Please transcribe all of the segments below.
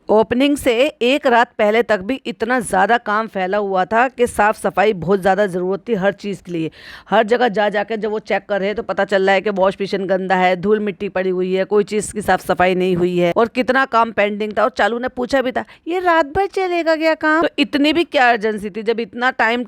Opening से एक रात पहले तक भी इतना ज़्यादा काम फैला हुआ था कि साफ़ सफाई बहुत ज़्यादा ज़रूरत थी हर चीज़ के लिए। हर जगह जा जाकर जब वो चेक कर रहे हैं तो पता चल रहा है कि वॉश बेसिन गंदा है, धूल मिट्टी पड़ी हुई है, कोई चीज़ की साफ़ सफाई नहीं हुई है और कितना काम पेंडिंग था। और चालू ने पूछा भी था, ये रात भर चलेगा क्या काम? तो इतनी भी क्या अर्जेंसी थी? जब इतना टाइम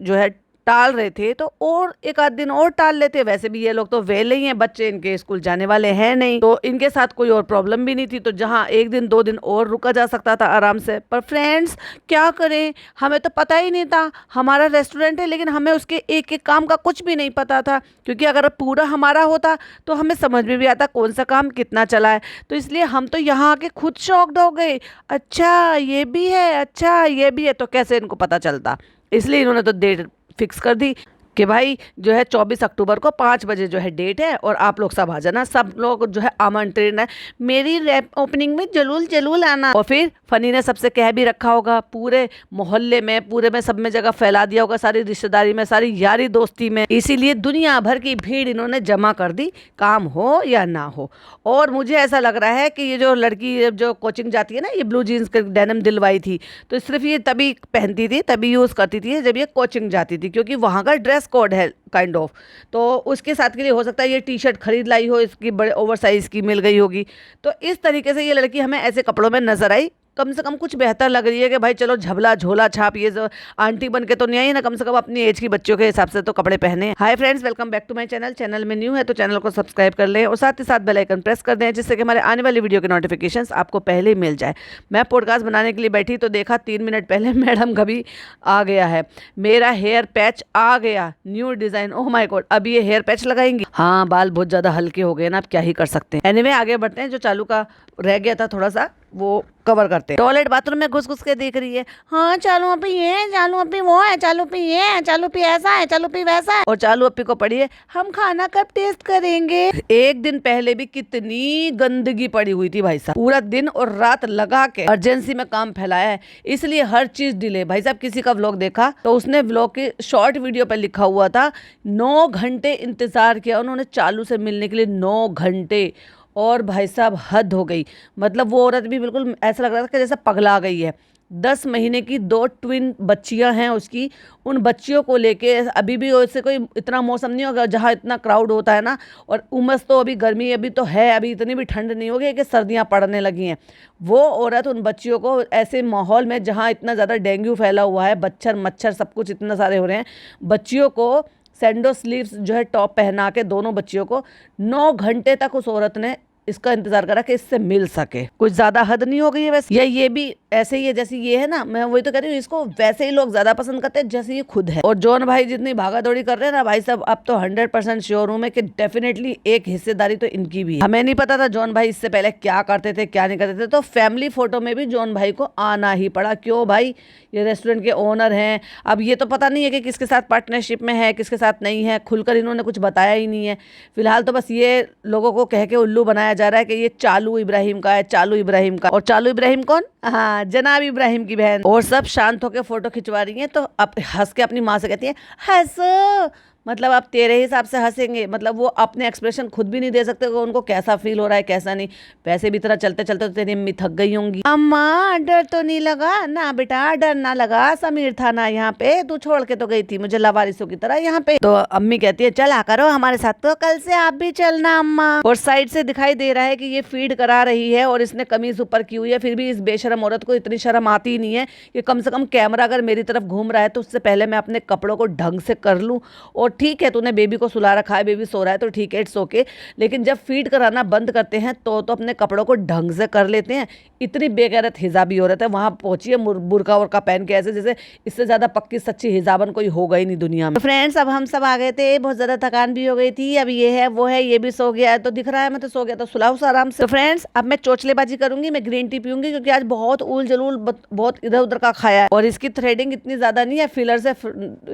जो है टाल रहे थे तो और एक आध दिन और टाल लेते। वैसे भी ये लोग तो वेले ही हैं, बच्चे इनके स्कूल जाने वाले हैं नहीं, तो इनके साथ कोई और प्रॉब्लम भी नहीं थी। तो जहाँ एक दिन दो दिन और रुका जा सकता था आराम से। पर फ्रेंड्स क्या करें, हमें तो पता ही नहीं था। हमारा रेस्टोरेंट है लेकिन हमें उसके एक एक काम का कुछ भी नहीं पता था, क्योंकि अगर पूरा हमारा होता तो हमें समझ में भी आता कौन सा काम कितना चला है। तो इसलिए हम तो यहाँ आके खुद शॉक्ड हो गए, अच्छा ये भी है, अच्छा ये भी है, तो कैसे इनको पता चलता। इसलिए इन्होंने तो डेट फिक्स कर दी कि भाई जो है 24 अक्टूबर को 5 बजे जो है डेट है और आप लोग सब आ जाना। सब लोग जो है आमंत्रित है, मेरी रैप ओपनिंग में जरूर जरूर आना। और फिर फनी ने सबसे कह भी रखा होगा, पूरे मोहल्ले में, पूरे में, सब में जगह फैला दिया होगा, सारी रिश्तेदारी में, सारी यारी दोस्ती में। इसीलिए दुनिया भर की भीड़ इन्होंने जमा कर दी, काम हो या ना हो। और मुझे ऐसा लग रहा है कि ये जो लड़की जो कोचिंग जाती है ना, ये ब्लू जीन्स के डेनिम दिलवाई थी, तो सिर्फ ये तभी पहनती थी, तभी यूज़ करती थी जब ये कोचिंग जाती थी, क्योंकि वहाँ का ड्रेस कोड है काइंड ऑफ। तो उसके साथ के लिए हो सकता है ये टी शर्ट खरीद लाई हो, इसकी बड़े ओवर साइज़ की मिल गई होगी। तो इस तरीके से ये लड़की हमें ऐसे कपड़ों में नजर आई। कम से कम कुछ बेहतर लग रही है कि भाई चलो झबला झोला छाप, ये जो आंटी बन के तो नहीं आई ना, कम से कम अपनी एज की बच्चों के हिसाब से तो कपड़े पहने। Hi friends, welcome back to my channel. Channel में न्यू है तो चैनल को सब्सक्राइब कर लें और साथ ही साथ बेल आइकन प्रेस कर दें, जिससे कि हमारे आने वाली वीडियो के नोटिफिकेशंस आपको पहले ही मिल जाए। मैं पॉडकास्ट बनाने के लिए बैठी तो देखा 3 मिनट पहले मैडम कभी आ गया है, मेरा हेयर पैच आ गया, new design. Oh my God, अब ये हेयर पैच लगाएंगी। हाँ, बाल बहुत ज्यादा हल्के हो गए ना, अब क्या ही कर सकते हैं। एनीवे आगे बढ़ते हैं। जो चालू का रह गया था थोड़ा सा वो कवर करते हैं। टॉयलेट बाथरूम में घुस घुस के देख रही है, हाँ चालू अपी ये है, चालू अपी वो है, चालू अपी ये है, चालू अपी ऐसा है, चालू अपी वैसा है। और चालू अपी को पड़ी है, हम खाना कब टेस्ट करेंगे। एक दिन पहले भी कितनी गंदगी पड़ी हुई थी भाई साहब, पूरा दिन और रात लगा के अर्जेंसी में काम फैलाया है, इसलिए हर चीज डिले। भाई साहब किसी का व्लॉग देखा तो उसने व्लॉग के शॉर्ट वीडियो पर लिखा हुआ था 9 घंटे इंतजार किया उन्होंने चालू से मिलने के लिए, 9 घंटे। और भाई साहब हद हो गई, मतलब वो औरत भी बिल्कुल ऐसा लग रहा था कि जैसे पगला गई है। 10 महीने की 2 ट्विन बच्चियां हैं उसकी, उन बच्चियों को लेके अभी भी वैसे कोई इतना मौसम नहीं होगा जहाँ इतना क्राउड होता है ना। और उमस तो अभी गर्मी अभी तो है, अभी इतनी भी ठंड नहीं होगी कि सर्दियाँ पड़ने लगी हैं। वो औरत उन बच्चियों को ऐसे माहौल में जहाँ इतना ज़्यादा डेंगू फैला हुआ है, मच्छर मच्छर सब कुछ इतना सारे हो रहे हैं, बच्चियों को सैंडो स्लीव्स जो है टॉप पहना के दोनों बच्चियों को 9 घंटे तक उस औरत ने इसका इंतजार करा कि इससे मिल सके। कुछ ज्यादा हद नहीं हो गई है वैसे, या ये भी ऐसे ही है जैसे ये है ना। मैं वही तो कह रही हूँ, इसको वैसे ही लोग ज्यादा पसंद करते हैं जैसे ये खुद है। और जॉन भाई जितनी भागा दौड़ी कर रहे हैं ना भाई साहब, अब तो 100% श्योर हूं मैं कि डेफिनेटली एक हिस्सेदारी तो इनकी भी है। हमें नहीं पता था जॉन भाई इससे पहले क्या करते थे क्या नहीं करते थे, तो फैमिली फोटो में भी जॉन भाई को आना ही पड़ा। क्यों भाई, ये रेस्टोरेंट के ओनर हैं। अब ये तो पता नहीं है कि किसके साथ पार्टनरशिप में है, किसके साथ नहीं है, खुलकर इन्होंने कुछ बताया ही नहीं है। फिलहाल तो बस ये लोगों को कह के उल्लू बनाया जा रहा है कि ये चालू इब्राहिम का है, चालू इब्राहिम का। और चालू इब्राहिम कौन? हाँ, जनाब इब्राहिम की बहन। और सब शांत होकर फोटो खिंचवा रही हैं, तो अब हंस के अपनी माँ से कहती है, हंसो, मतलब आप तेरे हिसाब से हंसेंगे। मतलब वो अपने एक्सप्रेशन खुद भी नहीं दे सकते कि उनको कैसा फील हो रहा है कैसा नहीं। वैसे भी तरह चलते चलते तो तेरी अम्मी थक गई होंगी। अम्मा डर तो नहीं लगा ना बेटा, डर ना लगा, समीर था ना यहाँ पे, तू छोड़ के तो गई थी मुझे लावारिसों की तरह यहाँ पे। तो अम्मी कहती है चला करो हमारे साथ, तो कल से आप भी चलना अम्मा। और साइड से दिखाई दे रहा है कि ये फीड करा रही है और इसने कमीज ऊपर की हुई है, फिर भी इस बेशरम औरत को इतनी शर्म आती ही नहीं है कि कम से कम कैमरा अगर मेरी तरफ घूम रहा है तो उससे पहले मैं अपने कपड़ों को ढंग से कर लूँ। और ठीक है तूने बेबी को सुला रखा है, बेबी सो रहा है तो ठीक है, इट्स ओके, लेकिन जब फीड कराना बंद करते हैं तो अपने कपड़ों को ढंग से कर लेते हैं। इतनी बेगैरत हिजाबी औरत है, वहां पहुंची है बुर्का वुर्का पहन के, ऐसे जैसे इससे ज्यादा पक्की सच्ची हिजाबन कोई होगा ही नहीं दुनिया में। तो फ्रेंड्स अब हम सब आ गए थे, बहुत ज्यादा थकान भी हो गई थी। अब ये है वो है, ये भी सो गया है, तो दिख रहा है मैं तो सो गया, तो सुलाओ आराम से। तो फ्रेंड्स अब मैं चोचलेबाजी करूंगी, मैं ग्रीन टी पीऊंगी क्योंकि आज बहुत उल जलूल बहुत इधर उधर का खाया है। और इसकी थ्रेडिंग इतनी ज्यादा नहीं है, फिलर से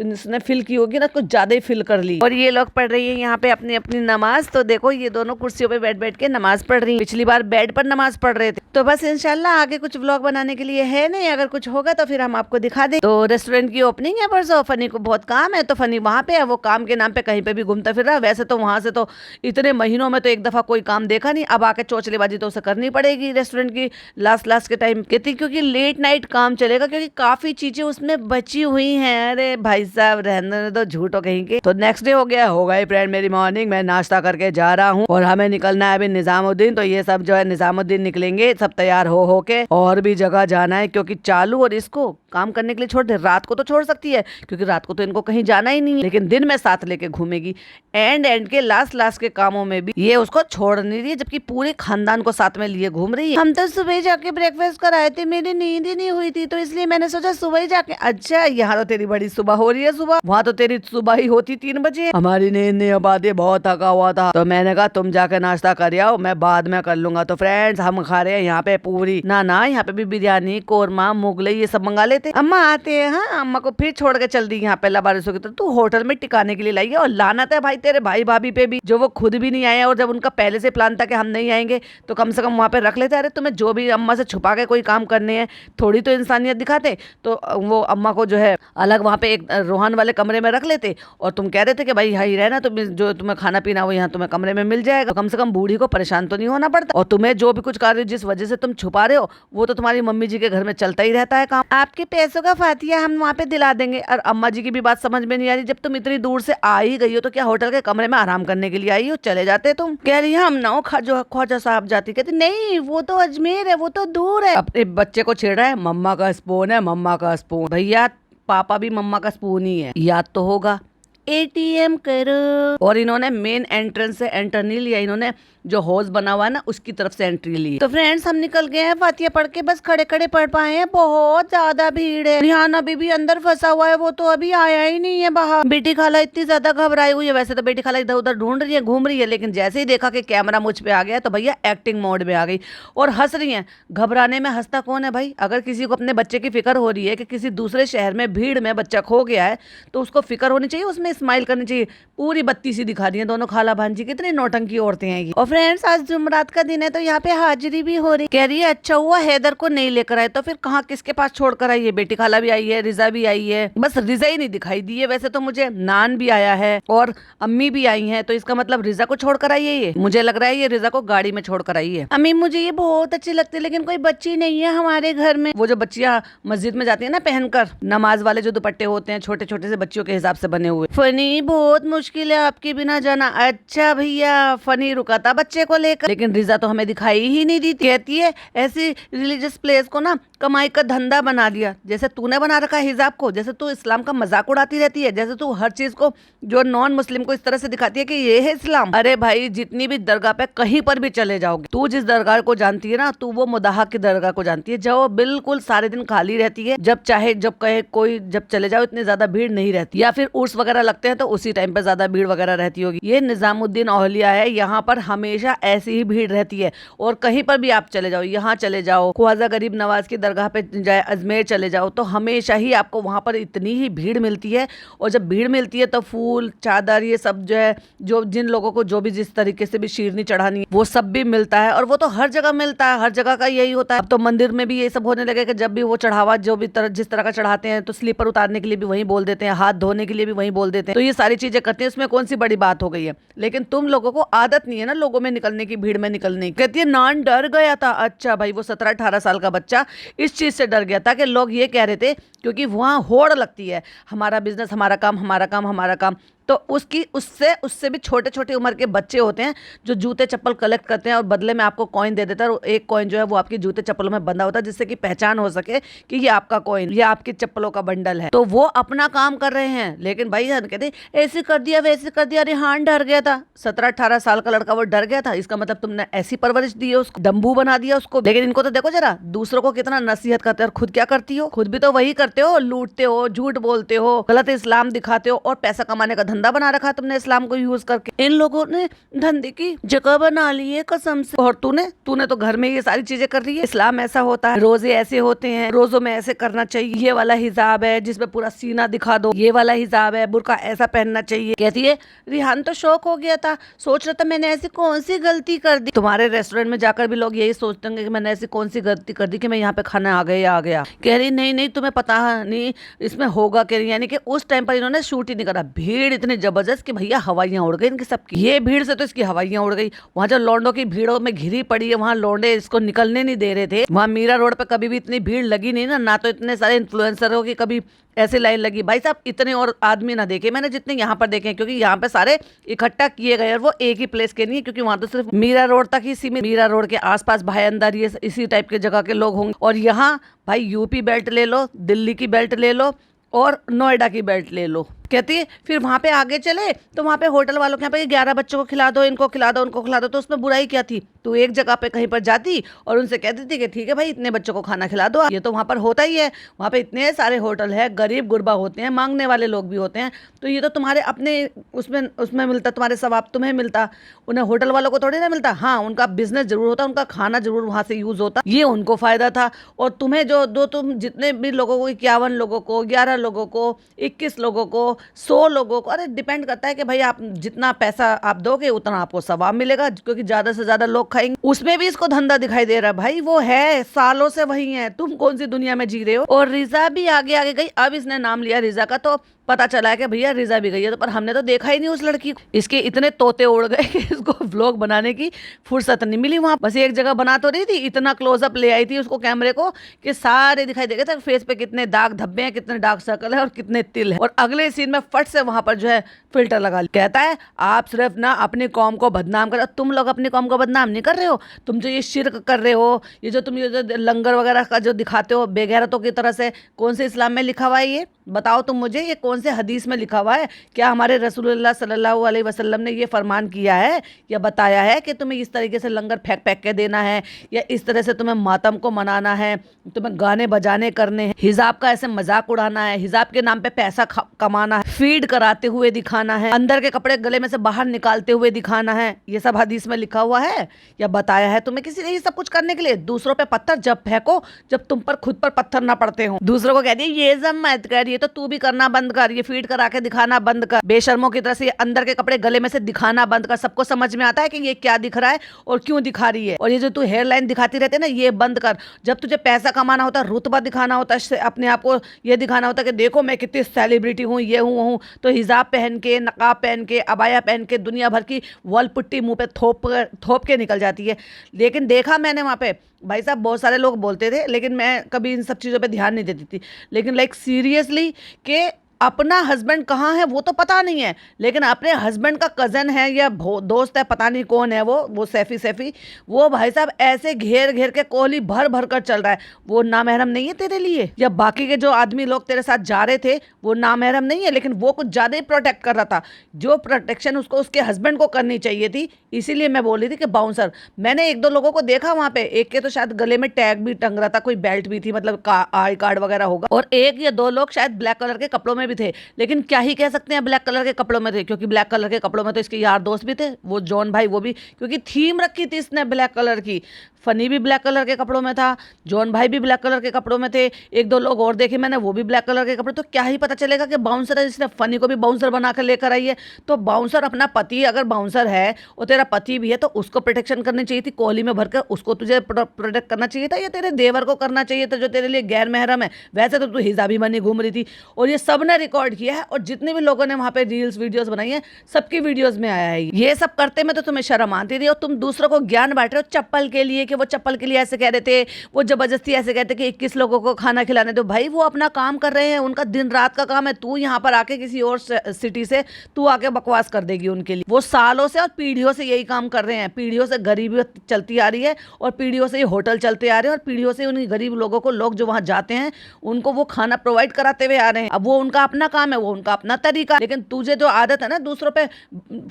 इसने फिल की होगी ना, कुछ ज्यादा ही फिल कर ली। और ये लोग पढ़ रही है यहाँ पे अपनी अपनी नमाज। तो देखो ये दोनों कुर्सियों पे बैठ बैठ के नमाज पढ़ रही है। पिछली बार बेड पर नमाज पढ़ रहे थे। तो बस इंशाल्लाह आगे कुछ व्लॉग बनाने के लिए है नहीं, अगर कुछ होगा तो फिर हम आपको दिखा दें। तो रेस्टोरेंट की ओपनिंग है परसों, फनी को बहुत काम है, तो फनी वहाँ पे है, वो काम के नाम पे कहीं पे भी घूमता फिर रहा है। वैसे तो वहां से तो इतने महीनों में तो एक दफा कोई काम देखा नहीं, अब आके चौचलेबाजी तो उसे करनी पड़ेगी रेस्टोरेंट की लास्ट के टाइम कहती, क्योंकि लेट नाइट काम चलेगा, क्योंकि काफी चीजें उसमें बची हुई हैं। अरे भाई साहब रहने दो, झूठो कहेंगे। तो नेक्स्ट डे हो गया, हो गई फ्रेंड मेरी मॉर्निंग, मैं नाश्ता करके जा रहा हूँ और हमें निकलना है अभी निजामुद्दीन। तो ये सब जो है निजामुद्दीन निकलेंगे, सब तैयार हो के, और भी जगह जाना है क्योंकि चालू और इसको काम करने के लिए छोड़ दे। रात को तो छोड़ सकती है क्योंकि रात को तो इनको कहीं जाना ही नहीं है, लेकिन दिन में साथ लेके घूमेगी। एंड के लास्ट के कामों में भी ये उसको छोड़ नहीं रही है, जबकि पूरे खानदान को साथ में लिए घूम रही है। हम तो सुबह जाके ब्रेकफास्ट कराए थे, मेरी नींद ही नहीं हुई थी, तो इसलिए मैंने सोचा सुबह ही जाके। अच्छा यहाँ तो तेरी बड़ी सुबह हो रही है, सुबह वहाँ तो तेरी सुबह ही होती 3 बजे। हमारी नींद नहीं हो पाती, बहुत थका हुआ था, तो मैंने कहा तुम जाके नाश्ता कर आओ, मैं बाद में कर लूंगा। तो फ्रेंड्स हम खा रहे हैं यहाँ पे पूरी ना यहाँ पे भी बिरयानी, कोरमा, मुगलई ये सब मंगा लेते। अम्मा आते हैं, हाँ अम्मा को फिर छोड़ के चल दी यहाँ पे लबारिशों की तरह। तू होटल में टिकाने के लिए लाई है, और लानत है भाई तेरे भाई भाभी पे भी, जो वो खुद भी नहीं आए, और जब उनका पहले से प्लान था कि हम नहीं आएंगे तो कम से कम वहाँ पे रख लेते। अरे तुम्हें जो भी अम्मा से छुपा के कोई काम करने हैं, थोड़ी तो इंसानियत दिखाते। तो वो अम्मा को जो है अलग वहाँ पे एक रोहान वाले कमरे में रख लेते, और तुम कह देते कि भाई यही रहना, तुम जो तुम्हें खाना पीना वो यहाँ तुम्हें कमरे में मिल जाएगा। तो कम से कम बूढ़ी को परेशान तो नहीं होना पड़ता। और तुम्हें जो भी कुछ कार्य जिस वजह से तुम छुपा रहे हो, वो तो तुम्हारी मम्मी जी के घर में चलता ही रहता है काम। आपके पैसों का फातिया हम वहाँ पे दिला देंगे। और अम्मा जी की भी बात समझ में नहीं आ रही, जब तुम इतनी दूर से आ ही गई हो तो क्या होटल के कमरे में आराम करने के लिए आई हो, चले जाते तुम। कह रही है हम ना ख्वाजा साहब जाती, कहती नहीं वो तो अजमेर है, वो तो दूर है। अपने बच्चे को छेड़ रहा है, मम्मा का स्पून है, मम्मा का स्पून। भैया पापा भी मम्मा का स्पून ही है, याद तो होगा। ATM करो। और इन्होंने मेन एंट्रेंस से एंटर नहीं लिया, इन्होंने जो हॉल बना हुआ है ना उसकी तरफ से एंट्री ली। तो फ्रेंड्स हम निकल गए हैं फातिया पढ़ के, बस खड़े खड़े पढ़ पाए हैं, बहुत ज्यादा भीड़ है। रिहान अभी भी अंदर फंसा हुआ है, वो तो अभी आया ही नहीं है बाहर। बेटी खाला इतनी ज्यादा घबराई हुई है, वैसे तो बेटी खाला इधर उधर ढूंढ रही है, घूम रही है, लेकिन जैसे ही देखा कि कैमरा मुझ पे आ गया तो भैया एक्टिंग मोड में आ गई और हंस रही है। घबराने में हंसता कौन है भाई? अगर किसी को अपने बच्चे की फिक्र हो रही है कि किसी दूसरे शहर में भीड़ में बच्चा खो गया है, तो उसको फिक्र होनी चाहिए, उसमें स्माइल करनी चाहिए। पूरी बत्ती सी दिखा रही है दोनों खाला भांजी, कितनी नौटंकी औरतें हैं ये। और फ्रेंड्स आज जुमरात का दिन है, तो यहाँ पे हाजिरी भी हो रही। कह रही है अच्छा हुआ हैदर को नहीं लेकर आए, तो फिर कहाँ किसके पास छोड़कर आई है? बेटी खाला भी आई है, रिजा भी आई है, बस रिजा ही नहीं दिखाई दी है। वैसे तो मुझे नान भी आया है और अम्मी भी आई है, तो इसका मतलब रिजा को छोड़कर आई है। ये मुझे लग रहा है ये रिजा को गाड़ी में छोड़कर आई है। अम्मी मुझे ये बहुत अच्छी लगती है, लेकिन कोई बच्ची नहीं है हमारे घर में। वो जो बच्चियां मस्जिद में जाती है ना पहनकर, नमाज वाले जो दुपट्टे होते हैं छोटे छोटे से बच्चियों के हिसाब से बने हुए। फनी बहुत मुश्किल है आपके बिना जाना। अच्छा भैया फनी रुका था बच्चे को लेकर, लेकिन रिजा तो हमें दिखाई ही नहीं दी। कहती है ऐसी रिलीजियस प्लेस को ना कमाई का धंधा बना दिया, जैसे तूने बना रखा है हिजाब को, जैसे तू इस्लाम का मजाक उड़ाती रहती है, जैसे तू हर चीज को जो नॉन मुस्लिम को इस तरह से दिखाती है कि ये है इस्लाम। अरे भाई जितनी भी दरगाह पे कहीं पर भी चले जाओगे, तू जिस दरगाह को जानती है ना, तू वो मुदाहा की दरगाह को जानती है, जो बिल्कुल सारे दिन खाली रहती है। जब चाहे जब कहे कोई, जब चले जाओ इतनी ज्यादा भीड़ नहीं रहती, या फिर उर्स वगैरह लगते हैं तो उसी टाइम पे ज्यादा भीड़ वगैरह रहती होगी। ये निजामुद्दीन औलिया है, यहाँ पर हमेशा ऐसी ही भीड़ रहती है। और कहीं पर भी आप चले जाओ, यहाँ चले जाओ, ख्वाजा गरीब नवाज की दरगाह पे जाए, अजमेर चले जाओ, तो हमेशा ही आपको वहां पर इतनी ही भीड़ मिलती है। और जब भीड़ मिलती है तो फूल चादर ये सब जो है, जो जिन लोगों को जो भी जिस तरीके से भी शीरनी चढ़ानी है वो सब भी मिलता है। और वो तो हर जगह मिलता है, हर जगह का यही होता है। अब तो मंदिर में भी ये सब होने लगे कि जब भी वो चढ़ावा जो भी जिस तरह का चढ़ाते हैं, तो स्लीपर उतारने के लिए भी वही बोल देते हैं, हाथ धोने के लिए भी वही बोल देते हैं। तो ये सारी चीजें करते हैं, उसमें कौन सी बड़ी बात हो गई है? लेकिन तुम लोगों को आदत नहीं है ना लोगों में निकलने की, भीड़ में निकलने की। कहती है नान डर गया था। अच्छा भाई वो 17-18 साल का बच्चा इस चीज से डर गया था कि लोग ये कह रहे थे, क्योंकि वहां होड़ लगती है, हमारा बिजनेस हमारा काम, हमारा काम हमारा काम। तो उससे भी छोटे छोटे उम्र के बच्चे होते हैं जो जूते चप्पल कलेक्ट करते हैं और बदले में आपको कॉइन दे देता है। और एक कॉइन जो है वो आपकी जूते चप्पलों में बंधा होता है, जिससे कि पहचान हो सके कि ये आपका कॉइन, ये आपकी चप्पलों का बंडल है। तो वो अपना काम कर रहे हैं, लेकिन भाई कहते ऐसे कर दिया वैसे कर दिया। रिहान डर गया था, 17-18 साल का लड़का वो डर गया था, इसका मतलब तुमने ऐसी परवरिश दी है उसको, डम्बू बना दिया उसको। लेकिन इनको तो देखो जरा, दूसरों को कितना नसीहत करते हैं और खुद क्या करती हो? खुद भी तो वही करते हो, लूटते हो, झूठ बोलते हो, गलत इस्लाम दिखाते हो और पैसा कमाने का धंधा बना रखा तुमने इस्लाम को यूज करके। इन लोगों ने धंधे की जगह बना ली है कसम से। और तूने तो घर में ये सारी चीजें कर रही है। इस्लाम ऐसा होता है, रोजे ऐसे होते हैं, रोजों में ऐसे करना चाहिए, ये वाला हिजाब है जिसमें पूरा सीना दिखा दो, ये वाला हिजाब है, बुर्का ऐसा पहनना चाहिए। कहती है रिहान तो शौक हो गया था, सोच रहा था मैंने ऐसी कौन सी गलती कर दी। तुम्हारे रेस्टोरेंट में जाकर भी लोग यही सोचते होंगे कि मैंने ऐसी कौन सी गलती कर दी कि मैं यहाँ पे खाना आ गया। कह रही नहीं तुम्हें पता नहीं इसमें होगा क्या। यानी कि उस टाइम पर इन्होंने शूट ही नहीं करा। भीड़ इतनी जबरदस्त कि भैया हवाइयां उड़ गई इनकी सबकी। ये भीड़ से तो इसकी हवाइयां उड़ गई। वहां जो लौंडों की भीड़ों में घिरी पड़ी है, वहां लौंडे इसको निकलने नहीं दे रहे थे। वहां मीरा रोड पे कभी भी इतनी भीड़ लगी नहीं ना तो इतने सारे इन्फ्लुएंसरों की कभी ऐसी लाइन लगी। भाई साहब इतने और आदमी ना देखे मैंने जितने यहाँ पर देखे, क्योंकि यहाँ पे सारे इकट्ठा किए गए और वो एक ही प्लेस के नहीं है, क्योंकि वहां तो सिर्फ मीरा रोड तक ही सीमित, मीरा रोड के आसपास भाई अंदर ये इसी टाइप के जगह के लोग होंगे। और यहाँ भाई यूपी बेल्ट ले लो, दिल्ली की बेल्ट ले लो और नोएडा की बेल्ट ले लो। कहती है फिर वहां पे आगे चले तो वहां पे होटल वालों के यहाँ पे 11 बच्चों को खिला दो, इनको खिला दो, उनको खिला दो, तो उसमें बुराई क्या थी। तू एक जगह पे कहीं पर जाती और उनसे कहती थी कि ठीक है भाई इतने बच्चों को खाना खिला दो। ये तो वहां पर होता ही है, वहां पे इतने सारे होटल है, गरीब गुरबा होते हैं, मांगने वाले लोग भी होते हैं। तो ये तो तुम्हारे अपने उसमें मिलता, तुम्हारे सवाब तुम्हें मिलता, उन्हें होटल वालों को थोड़ी ना मिलता। हाँ उनका बिजनेस जरूर होता, उनका खाना जरूर वहां से यूज होता, ये उनको फायदा था। और तुम्हें तुम जितने भी लोगों को 51 लोगों को, 11 लोगों को, 21 लोगों को, 100 लोगों को, अरे डिपेंड करता है कि भाई आप जितना पैसा आप दोगे उतना आपको सवाब मिलेगा, क्योंकि ज्यादा से ज्यादा लोग खाएंगे। उसमें भी इसको धंधा दिखाई दे रहा है। भाई वो है सालों से वही है, तुम कौन सी दुनिया में जी रहे हो। और रिजा भी आगे गई। अब इसने नाम लिया रिजा का तो पता चला है कि भैया रिजा भी गई है, तो पर हमने तो देखा ही नहीं उस लड़की को। इसके इतने तोते उड़ गए कि इसको व्लॉग बनाने की फुर्सत नहीं मिली। वहां बस एक जगह बना तो रही थी, इतना क्लोजअप ले आई थी उसको कैमरे को कि सारे दिखाई दे गए थे फेस पे कितने दाग धब्बे हैं, कितने डार्क सर्कल है और कितने तिल है। और अगले सीन में फट से वहां पर जो है फिल्टर लगा लिया। कहता है आप सिर्फ ना अपनी कौम को बदनाम कर, तुम लोग अपनी कौम को बदनाम नहीं कर रहे हो, तुम जो ये शिर्क कर रहे हो, ये जो तुम ये जो लंगर वगैरह का जो दिखाते हो बेगैरतों की तरह से, कौन से इस्लाम में लिखा हुआ है ये बताओ तुम मुझे, ये कौन से हदीस में लिखा हुआ है। क्या हमारे रसूलुल्लाह सल्लल्लाहु अलैहि वसल्लम ने ये फरमान किया है या बताया है कि तुम्हें इस तरीके से लंगर फेंक के देना है, या इस तरह से तुम्हें मातम को मनाना है, तुम्हें गाने बजाने करने हैं, हिजाब का ऐसे मजाक उड़ाना है, हिजाब के नाम पे पैसा कमाना है, फीड कराते हुए दिखाना है, अंदर के कपड़े गले में से बाहर निकालते हुए दिखाना है, ये सब हदीस में लिखा हुआ है या बताया है तुम्हें किसी ने ये सब कुछ करने के लिए। दूसरों पे पत्थर जब फेंको जब तुम पर खुद पर पत्थर ना पड़ते हो। दूसरों को कह दिए ये सब मत कर, ये तो तू भी करना बंद कर, ये फीड करा के दिखाना बंद कर, बेशर्मों की तरह से अंदर के कपड़े गले में से दिखाना बंद कर। सबको समझ में आता है कि ये क्या दिख रहा है और क्यों दिखा रही है। और ये जो तू हेयर लाइन दिखाती रहती है ना, ये बंद कर। जब तुझे पैसा कमाना होता है, रुतबा दिखाना होता है, अपने आप को ये दिखाना होता है कि देखो मैं कितनी सेलिब्रिटी हूँ, ये हूँ, तो हिजाब पहन के, नकाब पहन के, अबाया पहन के दुनिया भर की वॉल पुट्टी मुंह पे थोप के निकल जाती है। लेकिन देखा मैंने वहाँ पे भाई साहब बहुत सारे लोग बोलते थे, लेकिन मैं कभी इन सब चीज़ों पे ध्यान नहीं देती थी। लेकिन लाइक सीरियसली कि अपना हस्बैंड कहाँ है वो तो पता नहीं है, लेकिन अपने हस्बैंड का कज़न है या दोस्त है, पता नहीं कौन है वो सैफी वो भाई साहब ऐसे घेर के कोहली भर कर चल रहा है। वो नामहरम नहीं है तेरे लिए, या बाकी के जो आदमी लोग तेरे साथ जा रहे थे वो नामहरम नहीं है, लेकिन वो कुछ ज़्यादा ही प्रोटेक्ट कर रहा था। जो प्रोटेक्शन उसको उसके हस्बैंड को करनी चाहिए थी, इसीलिए मैं बोल रही थी कि बाउंसर। मैंने 1-2 लोगों को देखा वहाँ पे, एक के तो शायद गले में टैग भी टंग रहा था, कोई बेल्ट भी थी, मतलब आई कार्ड वगैरह होगा, और 1 या 2 लोग शायद ब्लैक कलर के कपड़ों में भी थे। लेकिन क्या ही कह सकते हैं ब्लैक कलर के कपड़ों में थे, क्योंकि ब्लैक कलर के कपड़ों में तो इसके यार दोस्त भी थे, वो जॉन भाई वो भी, क्योंकि थीम रखी थी इसने ब्लैक कलर की। फनी भी ब्लैक कलर के कपड़ों में था, जॉन भाई भी ब्लैक कलर के कपड़ों में थे, 1-2 लोग और देखे मैंने वो भी ब्लैक कलर के कपड़े। तो क्या ही पता चलेगा कि बाउंसर है, जिसने फनी को भी बाउंसर बना कर लेकर आई है। तो बाउंसर अपना पति, अगर बाउंसर है और तेरा पति भी है, तो उसको प्रोटेक्शन करनी चाहिए थी, कोहली में भरकर उसको तुझे प्रोटेक्ट करना चाहिए था, या तेरे देवर को करना चाहिए था जो तेरे लिए गैर महरम है। वैसे तो तू हिजाबी बनी घूम रही थी, और ये सब ने रिकॉर्ड किया है, और जितने भी लोगों ने वहाँ पे रील्स वीडियोस बनाई है सबकी वीडियोस में आया है। ये सब करते में तो तुम्हें शर्म आती थी, और तुम दूसरों को ज्ञान बांट रहे हो चप्पल के लिए, कि वो चप्पल के लिए ऐसे कह रहे थे, वो जबरदस्ती ऐसे कहते कि 21 लोगों को खाना खिलाने दो। भाई वो अपना काम कर रहे हैं, उनका दिन रात का काम है। तू यहाँ पर आके किसी और सिटी से तू आके बकवास कर देगी उनके लिए। वो सालों से और पीढ़ियों से यही काम कर रहे हैं, पीढ़ियों से गरीबी चलती आ रही है, और पीढ़ियों से ये होटल चलते आ रहे हैं, और पीढ़ियों से उन गरीब लोगों को, लोग जो वहाँ जाते हैं उनको वो खाना प्रोवाइड कराते हुए आ रहे हैं। अब वो उनका अपना काम है, वो उनका अपना तरीका। लेकिन तुझे जो आदत है ना दूसरों पे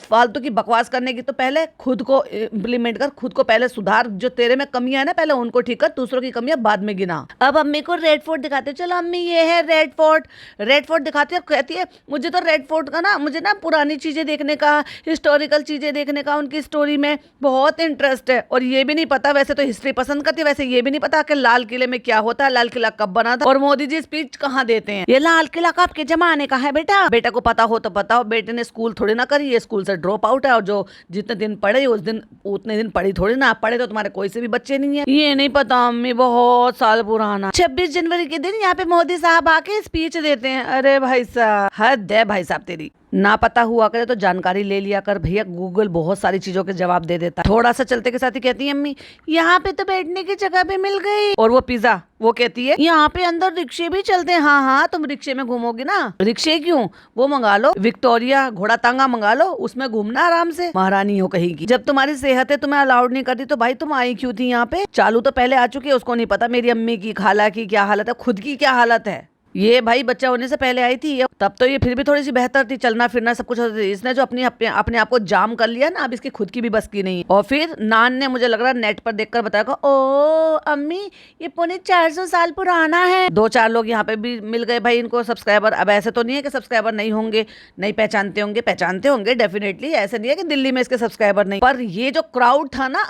फालतू की बकवास करने की, तो पहले खुद को इम्प्लीमेंट कर, खुद को पहले सुधार। जो तेरे में कमियां है ना पहले उनको ठीक कर, दूसरों की कमियां बाद में गिना। अब अम्मी को रेड फोर्ट दिखाते, चलो अम्मी ये है रेड फोर्ट। रेड फोर्ट दिखाती है, कहती है मुझे तो रेड फोर्ट का ना, मुझे ना पुरानी चीजें देखने का, हिस्टोरिकल चीजें देखने का, उनकी स्टोरी में बहुत इंटरेस्ट है। और ये भी नहीं पता, वैसे तो हिस्ट्री पसंद करती है, वैसे ये भी नहीं पता कि लाल किले में क्या होता है, लाल किला कब बना था और मोदी जी स्पीच कहाँ देते हैं। ये लाल किला कब के जमाने का है बेटा? बेटा को पता हो तो बताओ। बेटे ने स्कूल थोड़ी ना करी, ये स्कूल से ड्रॉप आउट है, और जो जितने दिन पढ़े उस दिन उतने दिन पढ़ी थोड़ी ना। पढ़े तो तुम्हारे कोई से भी बच्चे नहीं है। ये नहीं पता अम्मी, बहुत साल पुराना। 26 जनवरी के दिन यहाँ पे मोदी साहब आके स्पीच देते हैं। अरे भाई साहब, हद है भाई साहब तेरी। ना पता हुआ करे तो जानकारी ले लिया कर भैया, गूगल बहुत सारी चीजों के जवाब दे देता है। थोड़ा सा चलते के साथ ही कहती है अम्मी यहाँ पे तो बैठने की जगह भी मिल गई। और वो पिज्जा, वो कहती है यहाँ पे अंदर रिक्शे भी चलते हैं। हाँ हाँ, तुम रिक्शे में घूमोगी ना। रिक्शे क्यों, वो मंगा लो, विक्टोरिया घोड़ा तांगा मंगा लो, उसमें घूमना आराम से। महारानी हो कहीं की। जब तुम्हारी सेहत है तुम्हें अलाउड नहीं करती तो भाई तुम आई क्यों थी यहाँ पे? चालू तो पहले आ चुकी है, उसको नहीं पता मेरी अम्मी की, खाला की क्या हालत है, खुद की क्या हालत है। ये भाई बच्चा होने से पहले आई थी, तब तो ये फिर भी थोड़ी सी बेहतर थी, चलना फिरना सब कुछ होता। इसने जो अपने आप को जाम कर लिया ना, अब इसकी खुद की भी बस की नहीं है। और फिर नान ने मुझे लग रहा है नेट पर देखकर बताया, ओ अम्मी ये 450 साल पुराना है। 2-4 लोग यहाँ पे भी मिल गए भाई इनको सब्सक्राइबर। अब ऐसे तो नहीं है कि सब्सक्राइबर नहीं होंगे, नहीं पहचानते होंगे, पहचानते होंगे डेफिनेटली। ऐसे नहीं है कि दिल्ली में इसके सब्सक्राइबर नहीं, पर ये जो क्राउड था ना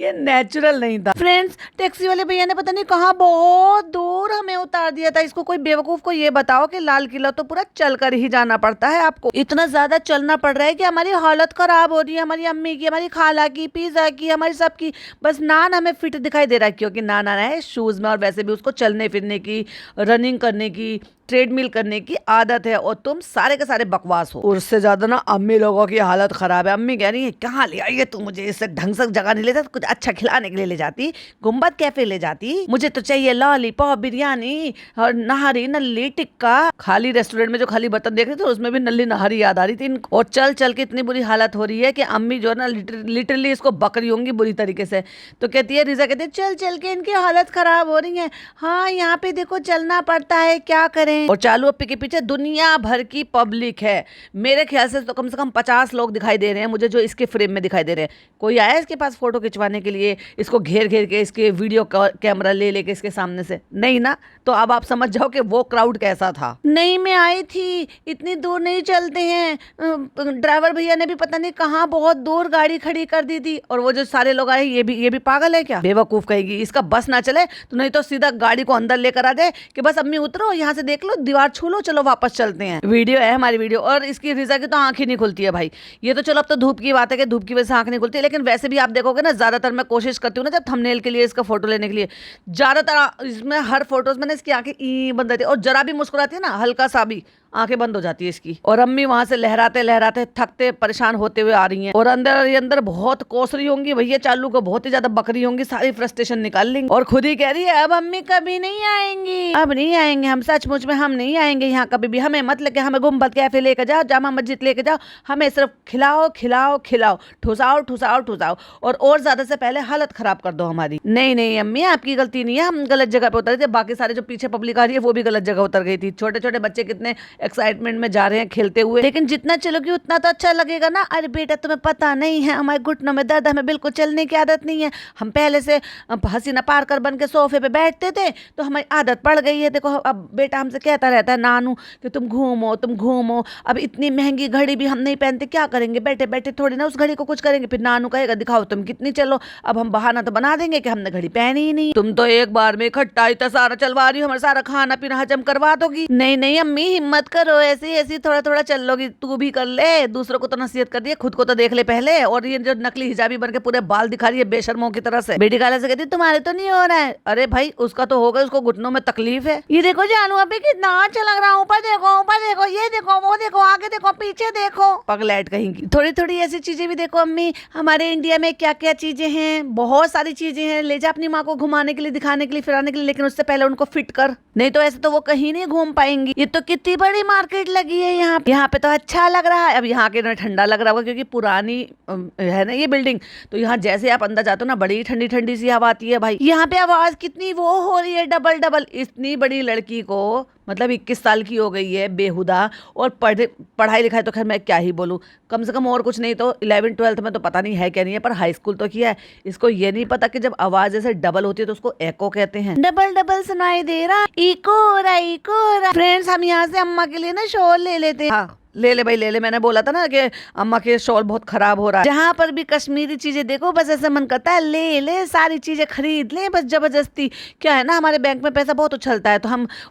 ये नेचुरल नहीं था। फ्रेंड्स, टैक्सी वाले भैया ने पता नहीं कहाँ बहुत दूर हमें उतार दिया था। इसको कोई बेवकूफ को ये बताओ कि लाल किला तो पूरा चल कर ही जाना पड़ता है आपको। इतना ज्यादा चलना पड़ रहा है कि हमारी हालत खराब हो रही है, हमारी अम्मी की, हमारी खाला की, पिज्जा की, हमारी सबकी। बस नान हमें फिट दिखाई दे रहा है क्योंकि नान आना है शूज में, और वैसे भी उसको चलने फिरने की, रनिंग करने की, ट्रेडमिल करने की आदत है। और तुम सारे के सारे बकवास हो। उससे ज्यादा ना अम्मी लोगों की हालत खराब है। अम्मी कह रही है कहाँ ले आई है तू मुझे, इससे ढंग से जगह नहीं ले जाती, कुछ अच्छा खिलाने के लिए ले जाती, गुम्बद कैफे ले जाती। मुझे तो चाहिए लॉलीपॉप, बिरयानी और नहारी नल्ली टिक्का। खाली रेस्टोरेंट में जो खाली बर्तन देख रहे थे उसमें भी नल्ली नहारी याद आ रही थी। और चल चल के इतनी बुरी हालत हो रही है कि अम्मी जो है ना लिटरली इसको बकरी होंगी बुरी तरीके से। तो कहती है, रिजा कहती है चल चल के इनकी हालत खराब हो रही है। हाँ यहाँ पे देखो चलना पड़ता है, क्या करें। और चालू अप्पी के पीछे दुनिया भर की पब्लिक है। मेरे ख्याल से तो कम 50 लोग दिखाई दे रहे हैं मुझे, जो इसके फ्रेम में दिखाई दे रहे हैं। कोई आया इसके पास फोटो खिंचवाने के लिए, इसको घेर घेर के, इसके वीडियो कैमरा ले लेके इसके सामने से? नहीं ना। तो अब आप समझ जाओ कि वो क्राउड कैसा था। नहीं, मैं आई थी, इतनी दूर नहीं चलते हैं। ड्राइवर भैया ने भी पता नहीं कहाँ बहुत दूर गाड़ी खड़ी कर दी थी। और वो जो सारे लोग आए, ये भी पागल है क्या? बेवकूफ कहेगी। इसका बस ना चले तो नहीं तो सीधा गाड़ी को अंदर लेकर आ जाए कि बस अम्मी उतरो, यहाँ से देख लो, दीवार छू लो, चलो वापस चलते हैं। वीडियो है हमारी वीडियो। और इसकी रिजा की तो आंख ही नहीं खुलती है भाई। ये तो चलो अब तो धूप की बात है कि धूप की वजह से आंख नहीं खुलती है, लेकिन वैसे भी आप देखोगे ना, ज्यादातर मैं कोशिश करती हूँ ना जब थंबनेल के लिए, इसका फोटो लेने के लिए, ज्यादातर इसमें हर फोटोज में इसकी आंखें ई बंद रहती है। और जरा भी मुस्कुराती है ना, हल्का सा भी, आंखें बंद हो जाती है इसकी। और अम्मी वहां से लहराते लहराते थकते परेशान होते हुए आ रही हैं। और अंदर बहुत कोस रही होंगी भैया, चालू को बहुत ही ज्यादा बकरी होंगी, सारी फ्रस्ट्रेशन निकाल लेंगी। और खुद ही कह रही है अब अम्मी कभी नहीं आएंगी, अब नहीं आएंगे हम, सचमुच में हम नहीं आएंगे यहाँ कभी भी। हमें मत लेके, हमें गुम्बद कैफे लेके जाओ, जामा मस्जिद लेके जाओ, हमें सिर्फ खिलाओ खिलाओ खिलाओ, ठुसाओ ठुसाओ ठुसाओ, और ज्यादा से पहले हालत खराब कर दो हमारी। नहीं नहीं अम्मी, आपकी गलती नहीं है, हम गलत जगह पे उतर थे। बाकी सारे जो पीछे पब्लिक आ रही है वो भी गलत जगह उतर गई थी। छोटे छोटे बच्चे कितने एक्साइटमेंट में जा रहे हैं खेलते हुए, लेकिन जितना चलोगी उतना तो अच्छा लगेगा ना। अरे बेटा तुम्हें पता नहीं है, हमारे घुटनों में दर्द, हमें बिल्कुल चलने की आदत नहीं है। हम पहले से हसीना पार कर बन के सोफे पे बैठते थे तो हमारी आदत पड़ गई है। देखो अब बेटा हमसे कहता रहता है नानू कि तुम घूमो तुम घूमो। अब इतनी महंगी घड़ी भी हम नहीं पहनते, क्या करेंगे, बैठे बैठे थोड़ी ना उस घड़ी को कुछ करेंगे। फिर नानू कहेगा दिखाओ तुम कितनी चलो। अब हम बहाना तो बना देंगे कि हमने घड़ी पहनी ही नहीं। तुम तो एक बार में इकट्ठा इतना सारा चलवा रही हो, हमारा सारा खाना पीना हजम करवा दोगी। नहीं नहीं अम्मी हिम्मत करो, ऐसे ऐसे थोड़ा थोड़ा चल लोगी, तू भी कर ले, दूसरों को तो नसीहत कर दी है, खुद को तो देख ले पहले। और ये जो नकली हिजाबी बन के पूरे बाल दिखा रही है बेशर्मों की तरह से, बेटी काला से कहती तुम्हारे तो नहीं हो रहा है। अरे भाई उसका तो होगा, उसको घुटनों में तकलीफ है। ये देखो जानू अभी कितना अच्छा लग रहा है, ऊपर देखो, ये देखो, वो देखो, आगे देखो, पीछे देखो, पगलैट कहीं। थोड़ी थोड़ी ऐसी चीजें भी देखो अम्मी, हमारे इंडिया में क्या क्या चीजें हैं, बहुत सारी चीजें हैं। ले जा अपनी माँ को घुमाने के लिए, दिखाने के लिए, फिराने के लिए, लेकिन उससे पहले उनको फिट कर, नहीं तो ऐसे तो वो कहीं नहीं घूम पाएंगी। ये तो कितनी बड़ी मार्केट लगी है यहाँ पे तो अच्छा लग रहा है। अब यहाँ के ठंडा लग रहा होगा क्योंकि पुरानी है ना ये बिल्डिंग, तो यहाँ जैसे आप अंदर जाते हो ना बड़ी ठंडी ठंडी सी हवा आती है भाई। यहाँ पे आवाज कितनी वो हो रही है, डबल डबल। इतनी बड़ी लड़की को मतलब 21 साल की हो गई है बेहुदा, और पढ़ाई लिखाई तो खैर मैं क्या ही बोलूँ, कम से कम और कुछ नहीं तो 11th-12th में तो पता नहीं है क्या नहीं है, पर हाई स्कूल तो किया है। इसको ये नहीं पता कि जब आवाज ऐसे डबल होती है तो उसको एको कहते हैं। डबल डबल सुनाई दे रहा, इको हो रहा, इको हो रहा। फ्रेंड्स, हम यहाँ से अम्मा के लिए ना शॉल ले लेते हैं। हाँ, ले ले भाई ले ले, मैंने बोला था ना कि अम्मा के शॉल बहुत खराब हो रहा है। जहाँ पर भी कश्मीरी चीजें देखो बस ऐसा मन करता है ले ले, सारी चीजें खरीद ले बस जबरदस्ती। क्या है ना, हमारे बैंक में पैसा बहुत उछलता है, तो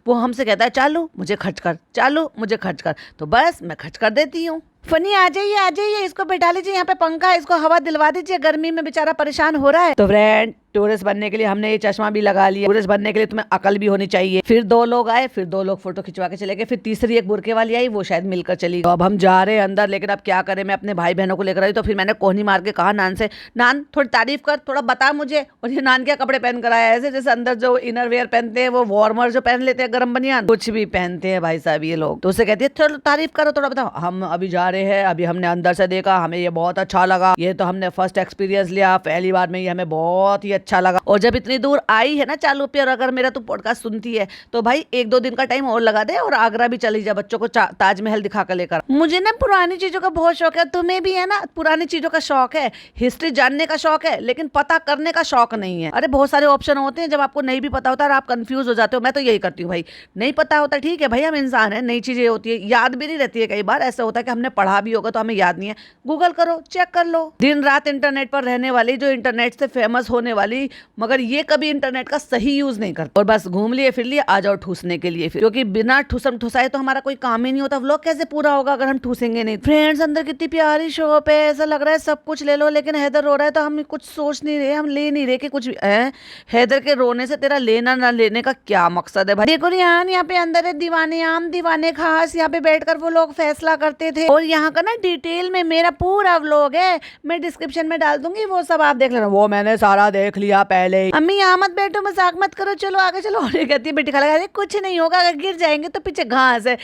वो हमसे कहता है चालू मुझे खर्च कर, चालू मुझे खर्च कर, तो बस मैं खर्च कर देती हूँ। फनी आ जाइए, इसको बैठा लीजिए, यहाँ पे पंखा है, इसको हवा दिलवा दीजिए, गर्मी में बेचारा परेशान हो रहा है। तो फ्रेंड, टूरिस्ट बनने के लिए हमने ये चश्मा भी लगा लिया। टूरिस्ट बनने के लिए तुम्हें अकल भी होनी चाहिए। फिर 2 लोग आए, फिर 2 लोग फोटो खिंचवा के चले गए, फिर तीसरी एक बुरके वाली आई, वो शायद मिलकर चली। तो अब हम जा रहे हैं अंदर, लेकिन अब क्या करें, मैं अपने भाई बहनों को लेकर आई। तो फिर मैंने कोहनी मार के कहा नान से, नान थोड़ी तारीफ कर, थोड़ा बता मुझे। और ये नान क्या कपड़े पहन कर आया, ऐसे जैसे अंदर जो इनर वेयर पहनते हैं, वो वार्मर जो पहन लेते हैं, गर्म बनियान, कुछ भी पहनते हैं भाई साहब ये लोग। तो उससे कहती है थोड़ा तारीफ करो, थोड़ा बताओ। हम अभी जा रहे हैं, अभी हमने अंदर से देखा, हमें ये बहुत अच्छा लगा। ये तो हमने फर्स्ट एक्सपीरियंस लिया, पहली बार में ये हमें बहुत ही अच्छा लगा। और जब इतनी दूर आई है ना चालू पे, और अगर मेरा तू पॉडकास्ट सुनती है तो भाई 1-2 दिन का टाइम और लगा दे, और आगरा भी चली जा, बच्चों को ताजमहल दिखा कर लेकर। मुझे ना पुरानी चीजों का बहुत शौक है, तुम्हें भी है ना पुरानी चीजों का शौक है, हिस्ट्री जानने का शौक है, लेकिन पता करने का शौक नहीं है। अरे बहुत सारे ऑप्शन होते हैं, जब आपको नहीं भी पता होता और आप कंफ्यूज हो जाते हो। मैं तो यही करती हूँ भाई, नहीं पता होता ठीक है भाई, हम इंसान है, नई चीजें होती है, याद भी नहीं रहती है। कई बार ऐसा होता है कि हमने पढ़ा भी होगा तो हमें याद नहीं है, गूगल करो, चेक कर लो। दिन रात इंटरनेट पर रहने वाली, जो इंटरनेट से फेमस होने वाली, मगर ये कभी इंटरनेट का सही यूज नहीं करते, और बस घूम लिए फिर लिए आ जाओ ठूसने के लिए। फिर क्योंकि बिना ठूसम ठुसाए तो हमारा कोई काम ही नहीं होता। व्लॉग कैसे पूरा होगा अगर हम ठूसेंगे नहीं। फ्रेंड्स, अंदर कितनी प्यारी शॉप है, ऐसा लग रहा है सब कुछ ले लो, लेकिन हैदर रो रहा है तो हम कुछ सोच नहीं रहे, हम ले नहीं रहे कि कुछ है। हैदर के रोने से तेरा लेना ना लेने का क्या मकसद है भाई। देखो रियान, यहाँ पे अंदर है दीवाने आम दीवाने खास, यहाँ पे बैठकर वो लोग फैसला करते थे। और यहाँ का ना डिटेल में मेरा पूरा व्लॉग है, मैं डिस्क्रिप्शन में डाल दूंगी, वो सब आप देख लेना। वो मैंने सारा देख लिया पहले। अम्मी यहाँ मत बैठो, मजाक मत करो, चलो आगे चलो। और ये कहती है बेटी खाला, अरे कुछ नहीं होगा, अगर गिर जाएंगे तो पीछे घास है,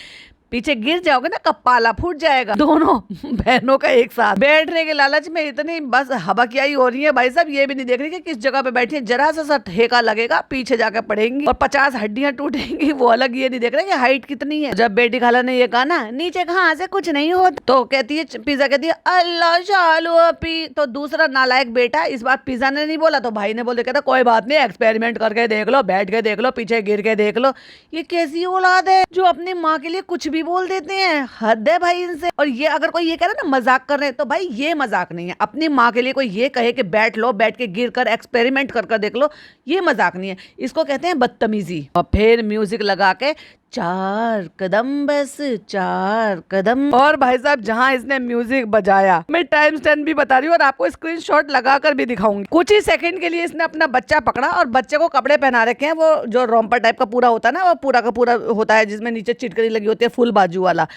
पीछे गिर जाओगे ना कपाला फूट जाएगा। दोनों बहनों का एक साथ बैठने के लालच में इतनी बस हबकियाई हो रही है भाई साहब, ये भी नहीं देख रही कि किस जगह पे बैठी है। जरा सा ठेका लगेगा पीछे जाकर पड़ेंगी और 50 हड्डियां टूटेंगी, वो अलग। ये नहीं देख रहे कि हाइट कितनी है। जब बेटी खाला ने ये कहा ना नीचे कहाँ से कुछ नहीं हो, तो कहती है पिज्जा, कहती है अल्लाह चालू अपी। तो दूसरा नालायक बेटा, इस बार पिज्जा ने नहीं बोला तो भाई ने बोल, कहता कोई बात नहीं, एक्सपेरिमेंट करके देख लो, बैठ के देख लो, पीछे गिर के देख लो। ये कैसी औलाद है जो अपनी माँ के लिए कुछ भी बोल देते हैं, हद है भाई इनसे। और ये अगर कोई ये कह रहा है ना मजाक कर रहे हैं, तो भाई ये मजाक नहीं है। अपनी माँ के लिए कोई ये कहे कि बैठ लो, बैठ के गिर कर एक्सपेरिमेंट कर देख लो, ये मजाक नहीं है, इसको कहते हैं बदतमीजी। और फिर म्यूजिक लगा के 4 कदम, बस 4 कदम। और भाई साहब जहां इसने म्यूजिक बजाया, मैं टाइम स्टैम्प भी बता रही हूँ और आपको स्क्रीनशॉट लगाकर भी दिखाऊंगी। कुछ ही सेकंड के लिए इसने अपना बच्चा पकड़ा और बच्चे को कपड़े पहना रखे हैं, वो जो रोम्पर टाइप का पूरा होता है ना, वो पूरा का पूरा होता है जिसमें नीचे चिटकनी लगी होती है, फुल बाजू वाला।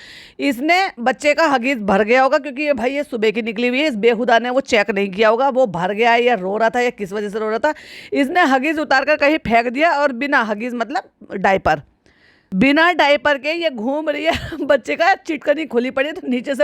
इसने बच्चे का हगीज भर गया होगा, क्योंकि ये भाई ये सुबह की निकली हुई है, इस बेहुदा ने वो चेक नहीं किया होगा, वो भर गया है या रो रहा था या किस वजह से रो रहा था। इसने हगीज उतार कर कहीं फेंक दिया, और बिना हगीज मतलब डायपर, बिना डायपर के ये घूम रही है। बच्चे का चिटकनी खुली पड़ी है, तो नीचे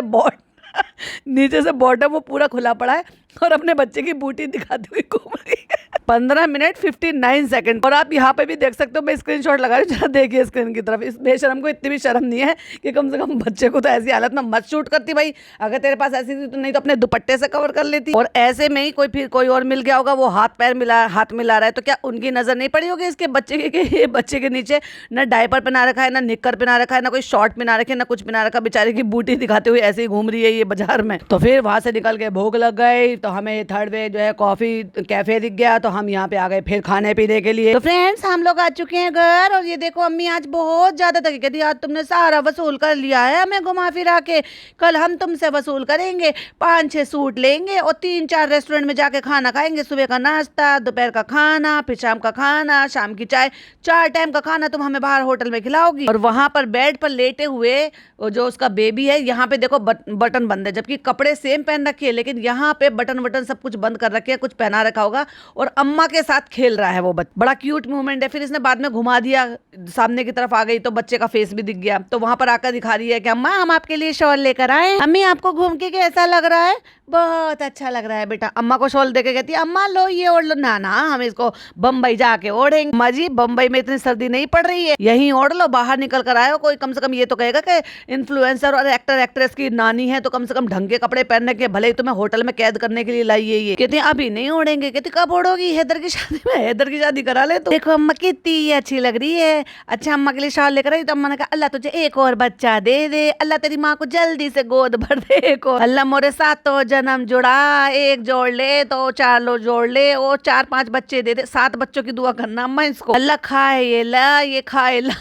से बॉटम वो पूरा खुला पड़ा है, और अपने बच्चे की बूटी दिखाते हुए घूम रही है। 15 मिनट 59 सेकंड। और आप यहाँ पे भी देख सकते हो, मैं स्क्रीनशॉट लगा रही हूँ, जरा देखिए स्क्रीन की तरफ। इस बेशरम को इतनी भी शर्म नहीं है कि कम से कम बच्चे को तो ऐसी हालत में मत शूट करती भाई। अगर तेरे पास ऐसी थी तो नहीं तो अपने दुपट्टे से कवर कर लेती। और ऐसे में ही कोई और मिल गया होगा, वो हाथ मिला रहा है, तो क्या उनकी नजर नहीं पड़ी होगी इसके बच्चे के बच्चे के नीचे ना डायपर पहना रखा है, ना निक्कर पहना रखा है, ना कोई शॉर्ट पहना रखे, ना कुछ पहना रखा, बेचारे की बूटी दिखाते हुए ऐसे ही घूम रही है ये बाजार में। तो फिर वहां से निकल के भूख लग गई, तो हमें थर्ड वे जो है कॉफी कैफे दिख गया, तो हम यहाँ पे आ गए फिर खाने पीने के लिए। तो फ्रेंड्स, हम लोग आ चुके हैं घर, और ये देखो अम्मी आज बहुत ज्यादा थकी, कहती आज तुमने सारा वसूल कर लिया है हमें घुमा फिरा के, कल हम तुमसे वसूल करेंगे, 5-6 सूट लेंगे और 3-4 रेस्टोरेंट में जाके खाना खाएंगे। सुबह का नाश्ता, दोपहर का खाना, फिर शाम का खाना, शाम की चाय, 4 टाइम का खाना तुम हमें बाहर होटल में खिलाओगी। और वहां पर बेड पर लेटे हुए जो उसका बेबी है, यहाँ पे देखो बटन बंद है, जबकि कपड़े सेम पहन रखे हैं, लेकिन यहाँ पे बटन सब कुछ बंद कर रखे हैं, कुछ पहना रखा होगा, और अम्मा के साथ खेल रहा है वो बच्चा। बड़ा क्यूट मूवमेंट है। फिर इसने बाद में घुमा दिया, सामने की तरफ आ गई तो बच्चे का फेस भी दिख गया, तो वहां पर आकर दिखा रही है कि अम्मा हम आपके लिए शॉल लेकर आए, अम्मी आपको घूम के कैसा लग रहा है, बहुत अच्छा लग रहा है बेटा। अम्मा को शॉल देके कहती है अम्मा लो ये ओढ़ लो। ना ना हम इसको बम्बई जाके ओढ़ेंगे। अम्मा जी बम्बई में इतनी सर्दी नहीं पड़ रही है, यहीं ओढ़ लो, बाहर निकल कर आए हो। कोई कम से कम ये तो कहेगा कि इन्फ्लुएंसर और एक्टर एक्ट्रेस की नानी है तो कम से कम ढंग के कपड़े पहनने के, भले ही तुम्हें होटल में कैद करने के लिए लाई है ये। कहती है अभी नहीं ओढ़ेंगे। कहती कब ओढ़ोगी? हैदर की शादी में, हैदर की शादी करा ले तो। देखो अम्मा कितनी अच्छी लग रही है। अच्छा अम्मा के लिए शॉल लेकर आई तो अम्मा ने कहा अल्लाह तुझे एक और बच्चा दे दे, अल्लाह तेरी माँ को जल्दी से गोद भर दे एक और। अल्लाह मोरे साथ तो जन्म जुड़ा, एक जोड़ ले तो 4 लो जोड़ ले, और 4-5 बच्चे दे दे। 7 बच्चों की दुआ करना अम्मा इसको। अल्लाह खाए ये ला, ये खाए ला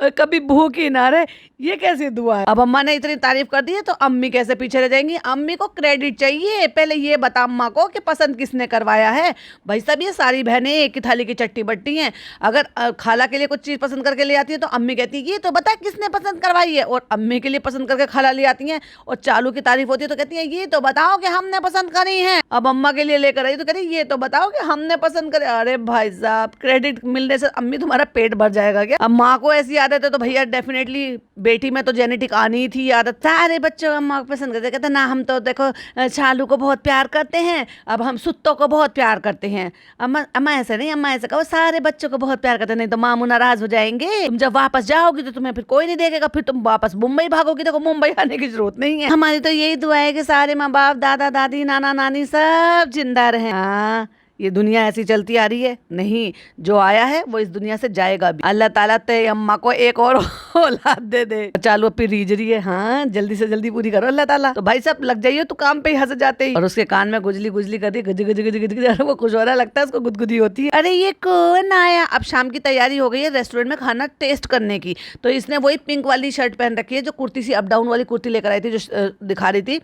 और कभी भूखी ना रहे। ये कैसी दुआ है? अब अम्मा ने इतनी तारीफ कर दी है तो अम्मी कैसे पीछे रह जाएंगी? अम्मी को क्रेडिट चाहिए। पहले ये बता अम्मा को कि पसंद किसने करवाया है। भाई साहब ये सारी बहनें एक ही थाली की चट्टी बट्टी हैं। अगर खाला के लिए कुछ चीज पसंद करके ले आती है तो अम्मी कहती है ये तो बता किसने पसंद करवाई है, और अम्मी के लिए पसंद करके खाला ले आती है और चालू की तारीफ होती है तो कहती है ये तो बताओ कि हमने पसंद करी है। अब अम्मा के लिए लेकर आई तो कहती ये तो बताओ कि हमने पसंद करे। अरे भाई साहब क्रेडिट मिलने से अम्मी तुम्हारा पेट भर जाएगा क्या? अब माँ को ऐसी आदत है तो भैया डेफिनेटली बेटी में तो जेनेटिक आनी ही थी आदत। सारे बच्चों अम्मा को पसंद करते। कहते ना हम तो देखो चालू को बहुत प्यार करते हैं, अब हम सुत्तों को बहुत प्यार करते हैं। अम्मा अम्मा ऐसे नहीं, अम्मा ऐसे कहो सारे बच्चों को बहुत प्यार करते हैं, नहीं तो मामू नाराज हो जाएंगे। तुम जब वापस जाओगी तो तुम्हें फिर कोई नहीं देखेगा, फिर तुम वापस मुंबई भागोगी। देखो मुंबई आने की जरूरत नहीं है। हमारी तो यही दुआ है कि सारे माँ बाप, दादा दादी, नाना नानी सब जिंदा रहे। हाँ ये दुनिया ऐसी चलती आ रही है नहीं, जो आया है वो इस दुनिया से जाएगा भी। अल्लाह ताला ते अम्मा को एक और औलाद दे दे। चालू अपनी रीझ रही है, हाँ जल्दी से जल्दी पूरी करो अल्लाह ताला। तो भाई साहब लग जाइए तो काम पे ही हंस जाते ही। और उसके कान में गुजली गुजली करती गज गज गज गज गज, वो खुश हो रहा लगता है उसको, गुदगुदी होती है। अरे ये कौन आया? अब शाम की तैयारी हो गई है रेस्टोरेंट में खाना टेस्ट करने की। तो इसने वही पिंक वाली शर्ट पहन रखी है, जो कुर्ती सी अप डाउन वाली कुर्ती लेकर आई थी, जो दिखा रही थी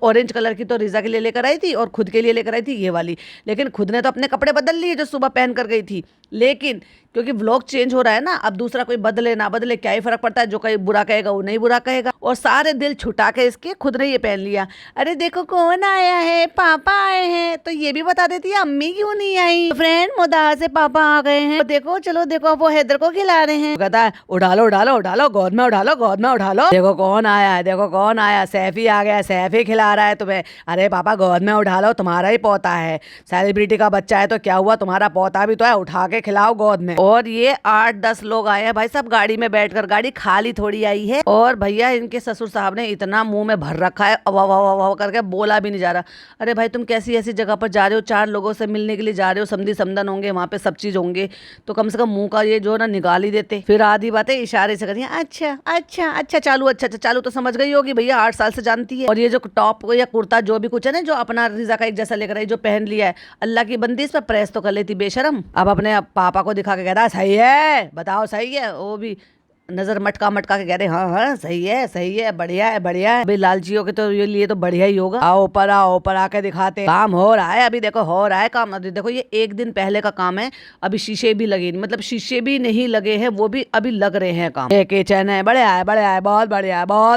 ऑरेंज कलर की, तो रिजा के लिए लेकर आई थी और खुद के लिए लेकर आई थी ये वाली। लेकिन खुद ने तो अपने कपड़े बदल लिए जो सुबह पहन कर गई थी, लेकिन क्योंकि व्लॉग चेंज हो रहा है ना, अब दूसरा कोई बदले ना बदले क्या ही फर्क पड़ता है, जो कोई बुरा कहेगा वो नहीं बुरा कहेगा। और सारे दिल छुटा के इसके खुद ने ये पहन लिया। अरे देखो कौन आया है, पापा आए हैं। तो ये भी बता देती है अम्मी क्यों नहीं आई। फ्रेंड मुदार से पापा आ गए हैं, तो देखो चलो देखो वो हैदर को खिला रहे हैं। कहता है उठा लो उठा लो उठा लो, गोद में उठा लो गोद में उठा लो। देखो कौन आया है, देखो कौन आया, सैफी आ गया, सैफी खिला रहा है तुम्हें। अरे पापा गोद में उठा लो, तुम्हारा ही पोता है, सेलिब्रिटी का बच्चा है तो क्या हुआ, तुम्हारा पोता भी तो है, उठा के खिलाओ गोद में। और ये 8-10 लोग आए हैं भाई साहब गाड़ी में बैठकर, गाड़ी खाली थोड़ी आई है। और भैया इनके ससुर साहब ने इतना मुंह में भर रखा है, वाह वाह वाह करके बोला भी नहीं जा रहा। अरे भाई तुम कैसी ऐसी जगह पर जा रहे हो, 4 लोगों से मिलने के लिए जा रहे हो, समधी समदन होंगे वहाँ पे, सब चीज होंगे, तो कम से कम मुंह का ये जो ना निकाल ही देते। फिर आधी बातें इशारे से करिए, अच्छा अच्छा अच्छा चालू, अच्छा अच्छा चालू तो समझ गई होगी भैया, 8 साल से जानती है। और ये जो टॉप या कुर्ता जो भी कुछ है ना, जो अपना रिजा का एक जैसा लेकर आई, जो पहन लिया है, अल्लाह की बंदी इस पर प्रेस तो कर लेती बेशरम। अब अपने पापा को दिखा के कहता सही है, बताओ सही है। वो भी नजर मटका मटका के कह रहे हाँ हाँ सही है बढ़िया है बढ़िया है। अभी लालचियों के तो ये लिए तो बढ़िया ही होगा। आओ ऊपर आके दिखाते, काम हो रहा है अभी, देखो हो रहा है काम। अभी देखो ये 1 दिन पहले का काम है, अभी शीशे भी लगे, मतलब शीशे भी नहीं लगे हैं, वो भी अभी लग रहे हैं काम। किचन है, बढ़िया है बहुत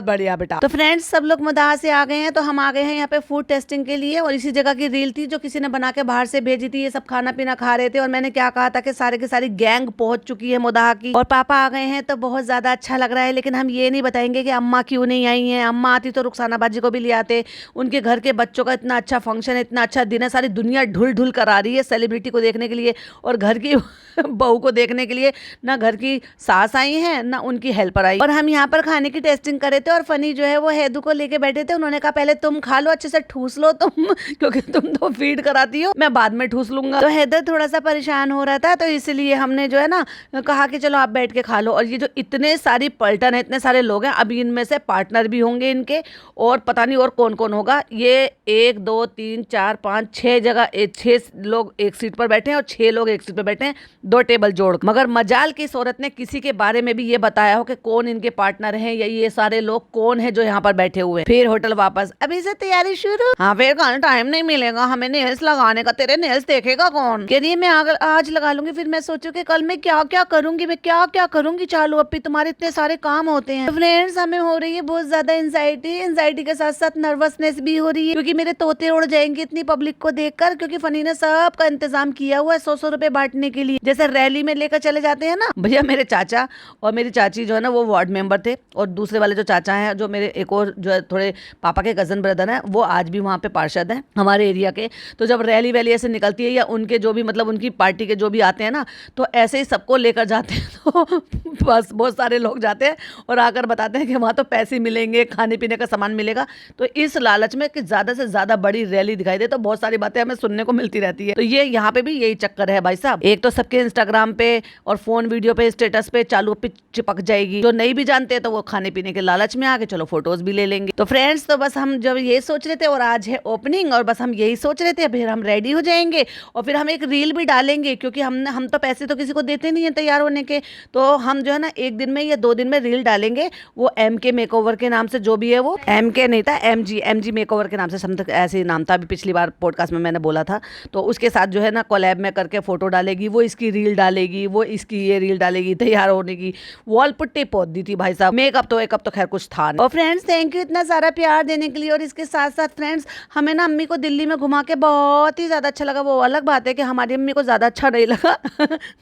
बढ़िया बेटा। तो फ्रेंड्स सब लोग मदाह से आ गए हैं, तो हम आ गए हैं यहाँ पे फूड टेस्टिंग के लिए। और इसी जगह की रील थी जो किसी ने बना के बाहर से भेजी थी, ये सब खाना पीना खा रहे थे। और मैंने क्या कहा था कि सारे की सारी गैंग पहुंच चुकी है मुदाह की, और पापा आ गए हैं, तो बहुत ज्यादा अच्छा लग रहा है। लेकिन हम ये नहीं बताएंगे कि अम्मा क्यों नहीं आई हैं। अम्मा आती तो रुखसाना बाजी को भी ले आते। उनके घर के बच्चों का इतना अच्छा फंक्शन है, इतना अच्छा दिन है, सारी दुनिया ढुल ढुल कर आ रही है सेलिब्रिटी को देखने के लिए और घर की बहू को देखने के लिए। ना घर की सास आई है ना उनकी हेल्पर आई। और हम यहाँ पर खाने की टेस्टिंग कर रहे थे, और फनी जो है वो हैदू को लेके बैठे थे। उन्होंने कहा पहले तुम खा लो, अच्छे से ठूस लो तुम क्योंकि तुम तो फीड कराती हो, मैं बाद में ठूस लूंगा। तो हैदर थोड़ा सा परेशान हो रहा था, तो इसलिए हमने जो है ना कहा कि चलो आप बैठ के खा लो। और ये जो इतने सारी पलटन है, इतने सारे लोग हैं, अभी इनमें से पार्टनर भी होंगे इनके, और पता नहीं और कौन कौन होगा। ये 1 2 3 4 5 6 जगह 6 लोग एक सीट पर बैठे हैं और 6 लोग एक सीट पर बैठे हैं, 2 टेबल जोड़। मगर मजाल की इस औरत ने किसी के बारे में भी ये बताया हो कि कौन इनके पार्टनर हैं या ये सारे लोग कौन है जो यहाँ पर बैठे हुए हैं। फिर होटल वापस, अभी से तैयारी शुरू। हाँ फिर टाइम नहीं मिलेगा हमें नेल्स लगाने का, तेरे नेल्स देखेगा कौन। कह रही है मैं आज लगा लूंगी, फिर मैं सोचू कि कल मैं क्या क्या करूंगी, मैं क्या क्या करूंगी। चालू अब भी तुम्हारे इतने सारे काम होते हैं। तो फ्रेंड्स हमें हो रही है बहुत ज्यादा एंजाइटी के साथ साथ नर्वसनेस भी हो रही है, क्योंकि मेरे तोते उड़ जाएंगे इतनी पब्लिक को देखकर, क्योंकि फनी ने सबका इंतजाम किया हुआ है 100-100 रुपए बांटने के लिए, जैसे रैली में लेकर चले जाते हैं ना। भैया मेरे चाचा और मेरी चाची जो है ना वो वार्ड मेंबर थे, और दूसरे वाले जो चाचा हैं जो मेरे एक और जो है थोड़े पापा के कजन ब्रदर हैं, वो आज भी वहाँ पे पार्षद हैं हमारे एरिया के। तो जब रैली वैली ऐसे निकलती है या उनके जो भी मतलब उनकी पार्टी के जो भी आते हैं ना, तो ऐसे ही सबको लेकर जाते हैं। तो बस बहुत सारे लोग जाते हैं और आकर बताते हैं कि वहाँ तो पैसे मिलेंगे, खाने पीने का सामान मिलेगा। तो इस लालच में कि ज़्यादा से ज़्यादा बड़ी रैली दिखाई दे तो बहुत सारी बातें हमें सुनने को मिलती रहती है। तो ये यहाँ पे भी यही चक्कर है भाई साहब। एक तो सबके इंस्टाग्राम पे और फोन वीडियो पे स्टेटस पे चालू पे चिपक जाएगी, जो नहीं भी जानते हैं तो वो खाने पीने के लालच में आके चलो फोटोज भी ले लेंगे। तो फ्रेंड्स तो बस हम जब ये सोच रहे थे, और आज है ओपनिंग, और बस हम यही सोच रहे थे फिर हम रेडी हो जाएंगे और फिर हम एक रील भी डालेंगे, क्योंकि हम तो पैसे तो किसी को देते नहीं है तैयार होने के। तो हम जो है ना 1 दिन में या 2 दिन में रील डालेंगे। वो MK मेकओवर के नाम से जो भी है, वो MK नहीं था, MG मेकओवर के नाम से समथिंग ऐसे ही नाम था, अभी पिछली बार पॉडकास्ट में मैंने बोला था। तो उसके साथ जो है ना कोलैब में करके फोटो डालेगी, वो इसकी रील डालेगी, वो इसकी ये रील डालेगी तैयार होने की। वॉल पुट्टी पोत दी थी भाई साहब। मेकअप तो खैर कुछ था नहीं। और फ्रेंड्स थैंक यू इतना सारा प्यार देने के लिए। और इसके साथ साथ फ्रेंड्स हमें ना अम्मी को दिल्ली में घुमा के बहुत ही ज़्यादा अच्छा लगा। वो अलग बात है कि हमारी अम्मी को ज़्यादा अच्छा नहीं लगा।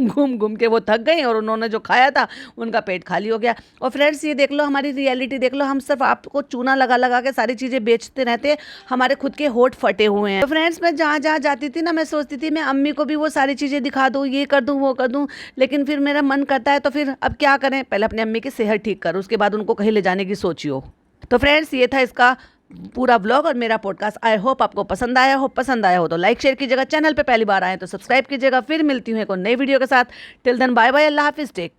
घूम घूम के वो थक गई और उन्होंने जो खाया था उनका पेट खाली हो गया। और फ्रेंड्स ये देख लो, हमारी रियलिटी देख लो, हम सिर्फ आपको चूना लगा लगा के सारी चीज़ें बेचते रहते हैं, हमारे खुद के होठ फटे हुए हैं। तो फ्रेंड्स मैं जहाँ जहाँ जाती थी ना, मैं सोचती थी मैं अम्मी को भी वो सारी चीज़ें दिखा दूँ, ये कर दूँ वो कर दूँ, लेकिन फिर मेरा मन करता है तो फिर अब क्या करें, पहले अपनी अम्मी की सेहत ठीक करो, उसके बाद उनको कहीं ले जाने की सोचियो। तो फ्रेंड्स ये था इसका पूरा ब्लॉग और मेरा पॉडकास्ट। आई होप आपको पसंद आया हो। पसंद आया हो तो लाइक शेयर कीजिएगा, चैनल पे पहली बार आए तो सब्सक्राइब कीजिएगा। फिर मिलती हूँ एक और नई वीडियो के साथ। टिल देन बाय बाय, अल्लाह हाफिज, टेक केयर।